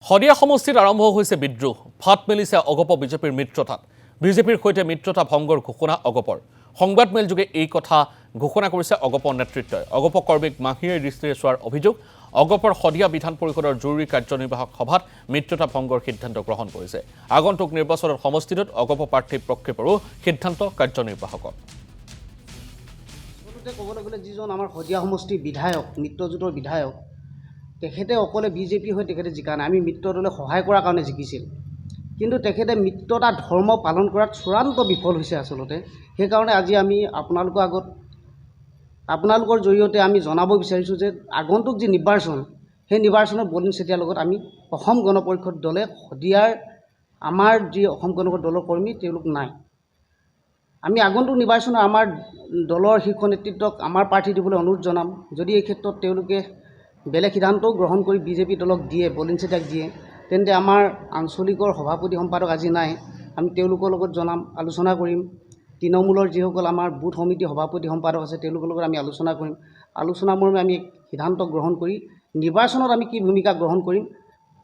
শদিয়া সমষ্টিত আৰম্ভ হৈছে বিদ্ৰোহ ফাট মেলিছে অগপ বিজেপিৰ মিত্ৰতাত বিজেপিৰ সৈতে মিত্ৰতা ভংগৰ ঘোষণা অগপৰ সংবাদমেলযোগে এই কথা ঘোষণা কৰিছে অগপৰ নেতৃত্বই অগপ কৰ্মীক মাহিয়াই দৃষ্টিৰে চোৱাৰ অভিযোগ অগপৰ শদিয়া বিধান পৰিষদৰ জৰুৰী কাৰ্যনিৰ্বাহক সভাত মিত্ৰতা ভংগৰ সিদ্ধান্ত গ্ৰহণ কৰিছে আগন্তুক নিৰ্বাচনৰ সমষ্টিত অগপ প্ৰাৰ্থী প্ৰক্ষেপৰো সিদ্ধান্ত কাৰ্যনিৰ্বাহকৰ ক'বলৈ গ'লে যিজন আমাৰ শদিয়া সমষ্টিৰ বিধায়ক মিত্ৰজোঁটৰ বিধায়ক তেখেতে অকলে বিজেপিৰ হৈ তেখেতে জিকা নাই আমি মিত্ৰদলে সহায় কৰাৰ কাৰণে জিকিছিল কিন্তু তেখেতে মিত্ৰতা ধৰ্ম পালন কৰাত চূড়ান্ত বিফল হৈছে আচলতে সেইকাৰণে আজি আমি আপোনালোকৰ আগত আপোনালোকৰ জৰিয়তে আমি জনাব বিচাৰিছোঁ যে আগন্তুক যি নিৰ্বাচন সেই নিৰ্বাচনত বলিন চেতিয়াৰ লগত আমি অসম গণ পৰিষদ দলে শদিয়াৰ আমাৰ যি অসম গণ পৰিষদ দলৰ কৰ্মী তেওঁলোক নাই আমি আগন্তুক নিৰ্বাচনত আমাৰ দলৰ শীৰ্ষ নেতৃত্বক আমাৰ প্ৰাৰ্থী দিবলৈ অনুৰোধ জনাম যদি এই ক্ষেত্ৰত তেওঁলোকে বেলেগ সিদ্ধান্তও গ্ৰহণ কৰি বিজেপি দলক দিয়ে বলিন চেতিয়াক দিয়ে তেন্তে আমাৰ আঞ্চলিকৰ সভাপতি সম্পাদক আজি নাই আমি তেওঁলোকৰ লগত জনাম আলোচনা কৰিম তৃণমূলৰ যিসকল আমাৰ বুথ সমিতি সভাপতি সম্পাদক আছে তেওঁলোকৰ লগত আমি আলোচনা কৰিম আলোচনা মৰ্মে আমি সিদ্ধান্ত গ্ৰহণ কৰি নিৰ্বাচনত আমি কি ভূমিকা গ্ৰহণ কৰিম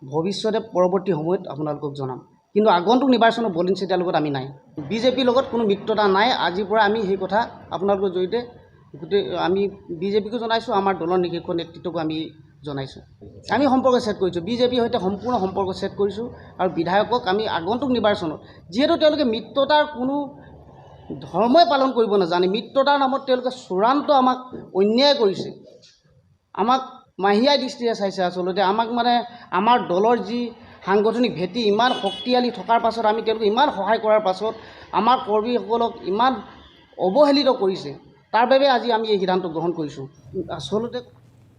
ভৱিষ্যতে পৰৱৰ্তী সময়ত আপোনালোকক জনাম কিন্তু আগন্তুক নিৰ্বাচনত বলিন চেতিয়াৰ লগত আমি নাই বিজেপিৰ লগত কোনো মিত্ৰতা নাই আজিৰ পৰা আমি সেই কথা আপোনালোকৰ জৰিয়তে গোটেই আমি বিজেপিকো জনাইছোঁ আমাৰ দলৰ শীৰ্ষ নেতৃত্বকো আমি জনাইছোঁ আমি সম্পৰ্ক ছেট কৰিছোঁ বিজেপিৰ সৈতে সম্পূৰ্ণ সম্পৰ্ক ছেট কৰিছোঁ আৰু বিধায়কক আমি আগন্তুক নিৰ্বাচনত যিহেতু তেওঁলোকে মিত্ৰতাৰ কোনো ধৰ্মই পালন কৰিব নাজানে মিত্ৰতাৰ নামত তেওঁলোকে চূড়ান্ত আমাক অন্যায় কৰিছে আমাক মাহিয়াই দৃষ্টিৰে চাইছে আচলতে আমাক মানে আমাৰ দলৰ যি সাংগঠনিক ভেটি ইমান শক্তিশালী থকাৰ পাছত আমি তেওঁলোকক ইমান সহায় কৰাৰ পাছত আমাৰ কৰ্মীসকলক ইমান অৱহেলিত কৰিছে তাৰ বাবে আজি আমি এই সিদ্ধান্ত গ্ৰহণ কৰিছোঁ আচলতে